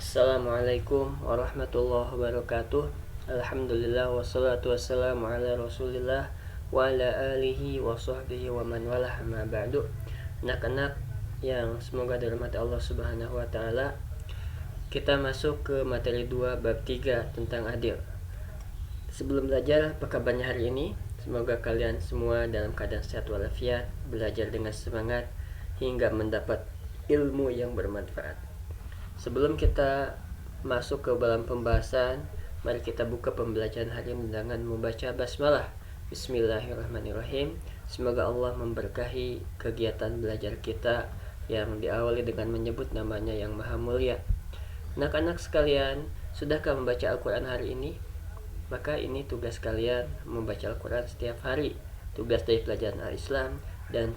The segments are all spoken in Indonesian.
Assalamualaikum warahmatullahi wabarakatuh. Alhamdulillah wassalatu wassalamu ala rasulillah wa ala alihi wa sahbihi wa man walah ma ba'du. Anak-anak yang semoga dirahmati Allah subhanahu wa ta'ala, kita masuk ke materi 2 bab 3 tentang adil. Sebelum belajar, apa kabarnya hari ini? Semoga kalian semua dalam keadaan sehat walafiat, belajar dengan semangat hingga mendapat ilmu yang bermanfaat. Sebelum kita masuk ke dalam pembahasan, mari kita buka pembelajaran hari ini dengan membaca basmalah. Bismillahirrahmanirrahim. Semoga Allah memberkahi kegiatan belajar kita yang diawali dengan menyebut namanya yang maha mulia. Anak-anak sekalian, sudahkah membaca Al-Quran hari ini? Maka ini tugas kalian, membaca Al-Quran setiap hari. Tugas dari pelajaran Al-Islam dan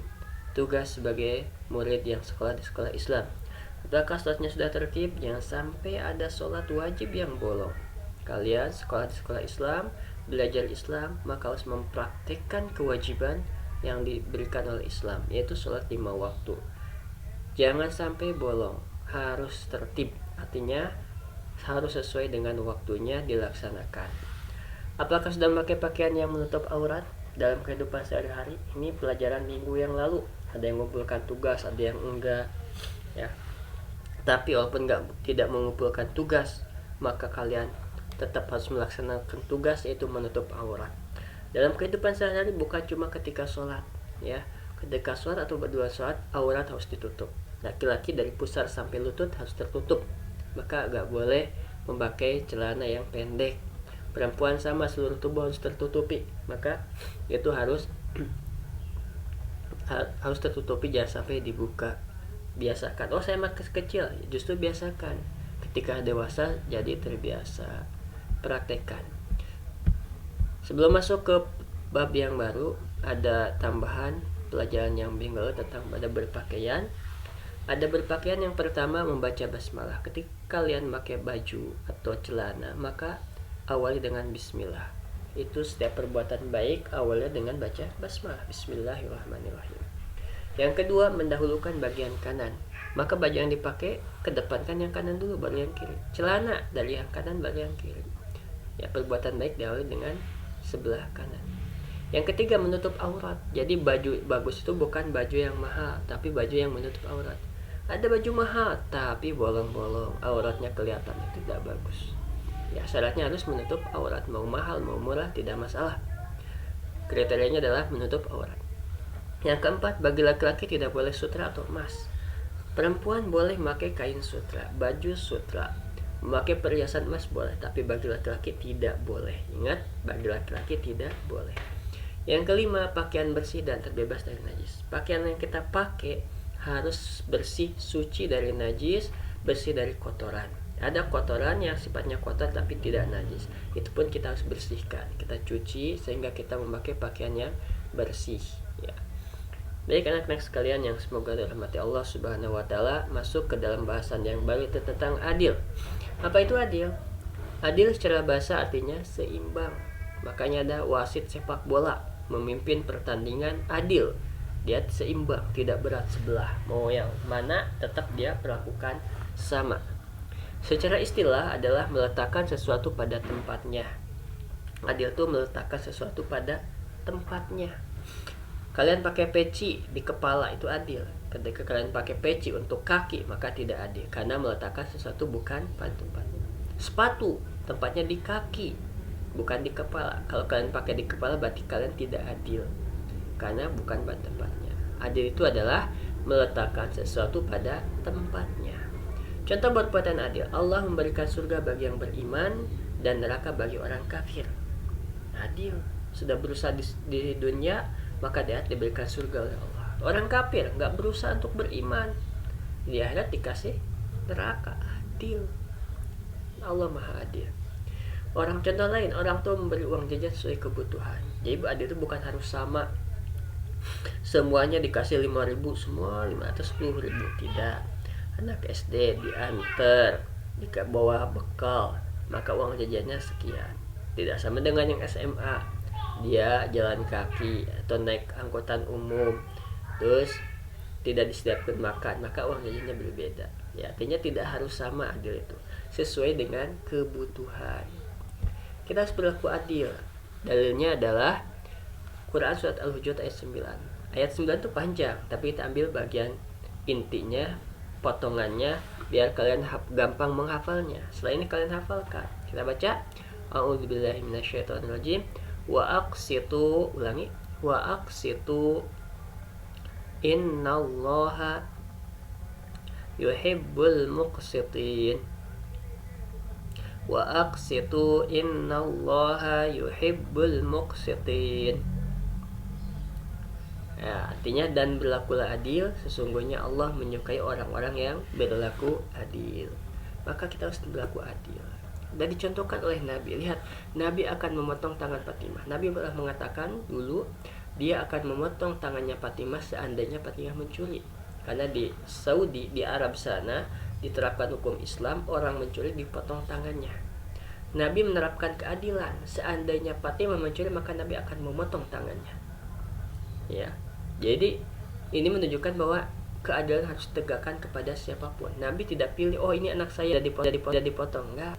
tugas sebagai murid yang sekolah di sekolah Islam. Apakah sholatnya sudah tertib? Jangan sampai ada sholat wajib yang bolong. Kalian sekolah di sekolah Islam, belajar Islam, maka harus mempraktikkan kewajiban yang diberikan oleh Islam, yaitu sholat 5 waktu. Jangan sampai bolong, harus tertib. Artinya harus sesuai dengan waktunya dilaksanakan. Apakah sudah memakai pakaian yang menutup aurat dalam kehidupan sehari-hari? Ini pelajaran minggu yang lalu. Ada yang mengumpulkan tugas, ada yang enggak, ya. Tapi walaupun tidak mengumpulkan tugas, maka kalian tetap harus melaksanakan tugas, yaitu menutup aurat. Dalam kehidupan sehari-hari bukan cuma ketika sholat, ya. Ketika sholat atau berdua sholat, aurat harus ditutup. Laki-laki dari pusar sampai lutut harus tertutup. Maka gak boleh memakai celana yang pendek. Perempuan sama, seluruh tubuh harus tertutupi. Maka itu harus tertutupi, jangan sampai dibuka. Biasakan, saya masih kecil, justru biasakan. Ketika dewasa jadi terbiasa, praktekkan. Sebelum masuk ke bab yang baru, ada tambahan pelajaran yang minggu tentang pada berpakaian. Ada berpakaian yang pertama membaca basmalah. Ketika kalian pakai baju atau celana, maka awali dengan bismillah. Itu setiap perbuatan baik awalnya dengan baca basmalah. Bismillahirrahmanirrahim. Yang kedua, mendahulukan bagian kanan. Maka baju yang dipakai kedepankan yang kanan dulu, baru yang kiri. Celana dari yang kanan baru yang kiri. Ya, perbuatan baik diawali dengan sebelah kanan. Yang ketiga, menutup aurat. Jadi baju bagus itu bukan baju yang mahal, tapi baju yang menutup aurat. Ada baju mahal tapi bolong-bolong, auratnya kelihatan, itu tidak bagus. Ya, syaratnya harus menutup aurat. Mau mahal mau murah tidak masalah. Kriterianya adalah menutup aurat. Yang keempat, bagi laki-laki tidak boleh sutra atau emas. Perempuan boleh memakai kain sutra, baju sutra, memakai perhiasan emas boleh, tapi bagi laki-laki tidak boleh. Ingat, bagi laki-laki tidak boleh. Yang kelima, pakaian bersih dan terbebas dari najis. Pakaian yang kita pakai harus bersih, suci dari najis, bersih dari kotoran. Ada kotoran yang sifatnya kotor tapi tidak najis. Itu pun kita harus bersihkan. Kita cuci sehingga kita memakai pakaian yang bersih, ya. Baik anak-anak sekalian yang semoga dirahmati Allah subhanahu wa ta'ala, masuk ke dalam bahasan yang baru tentang adil. Apa itu adil? Adil secara bahasa artinya seimbang. Makanya ada wasit sepak bola, memimpin pertandingan adil. Dia seimbang, tidak berat sebelah. Mau yang mana tetap dia perlakukan sama. Secara istilah adalah meletakkan sesuatu pada tempatnya. Adil itu meletakkan sesuatu pada tempatnya. Kalian pakai peci di kepala, itu adil. Ketika kalian pakai peci untuk kaki, maka tidak adil, karena meletakkan sesuatu bukan pada tempatnya. Sepatu tempatnya di kaki, bukan di kepala. Kalau kalian pakai di kepala berarti kalian tidak adil, karena bukan pada tempatnya. Adil itu adalah meletakkan sesuatu pada tempatnya. Contoh perbuatan adil, Allah memberikan surga bagi yang beriman dan neraka bagi orang kafir. Adil. Sudah berusaha di dunia, maka dia diberikan surga oleh Allah. Orang kafir nggak berusaha untuk beriman, di akhirat dikasih neraka. Adil. Allah maha adil. Contoh lain, orang tua memberi uang jajan sesuai kebutuhan. Jadi adil itu bukan harus sama, semuanya dikasih 5.000, semua 510.000. Tidak. Anak SD diantar, bawa bekal, maka uang jajannya sekian. Tidak sama dengan yang SMA, dia jalan kaki atau naik angkutan umum, terus tidak disediakan makan, maka uang jajannya berbeda. Ya, artinya tidak harus sama adil itu. sesuai dengan kebutuhan. Kita harus berlaku adil. Dalilnya adalah Quran surat Al-Hujurat ayat 9. Ayat 9 itu panjang, tapi kita ambil bagian intinya, potongannya, biar kalian gampang menghafalnya. Setelah ini kalian hafalkan. Kita baca, A'udzubillahi minasyaitonirrajim. Wa aqsitu, ulangi. Wa aqsitu innallaha yuhibbul muqsitin. Wa aqsitu innallaha yuhibbul muqsitin. Ya, artinya dan berlakulah adil, sesungguhnya Allah menyukai orang-orang yang berlaku adil. Maka kita harus berlaku adil. Dan dicontohkan oleh Nabi. Lihat, Nabi akan memotong tangan Fatimah. Nabi pernah mengatakan dulu dia akan memotong tangannya Fatimah seandainya Fatimah mencuri. Karena di Saudi, di Arab sana diterapkan hukum Islam, orang mencuri dipotong tangannya. Nabi menerapkan keadilan. Seandainya Fatimah mencuri, maka Nabi akan memotong tangannya. Ya. Jadi ini menunjukkan bahwa keadilan harus ditegakkan kepada siapapun. Nabi tidak pilih, oh ini anak saya dipotong. Enggak.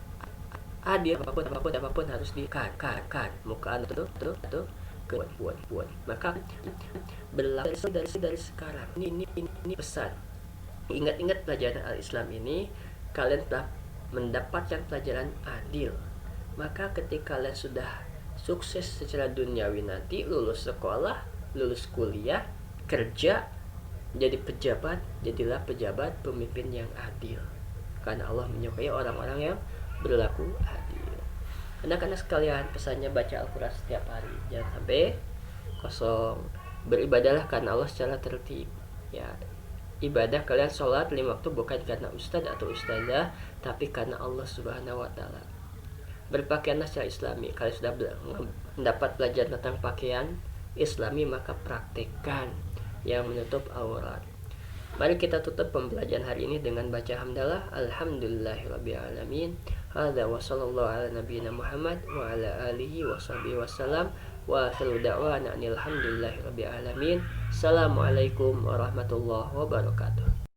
Adil apapun harus dikat. Muka itu buat. Maka berlaku dari sekarang. Ini pesan. Ingat pelajaran Al-Islam ini, kalian telah mendapatkan pelajaran adil. Maka ketika kalian sudah sukses secara duniawi nanti, lulus sekolah, lulus kuliah, kerja, jadi pejabat, jadilah pejabat pemimpin yang adil. Karena Allah menyukai orang-orang yang berlaku adil. Anak-anak sekalian, pesannya baca Al-Quran setiap hari. Jangan sampai kosong. Beribadahlah karena Allah secara tertib. Ya, ibadah kalian sholat 5 waktu bukan karena ustadz atau ustazah, tapi karena Allah Subhanahu wa Ta'ala. Berpakaianlah secara Islami. Kalian sudah mendapat pelajaran tentang pakaian Islami, maka praktekkan yang menutup aurat. Mari kita tutup pembelajaran hari ini dengan baca hamdalah. Alhamdulillahirabbil alamin. Hadza wa sallallahu ala nabiyyina Muhammad wa ala alihi wa sahbihi wasallam. Wa akhiru da'wana alhamdulillahirabbil alamin. Assalamualaikum warahmatullahi wabarakatuh.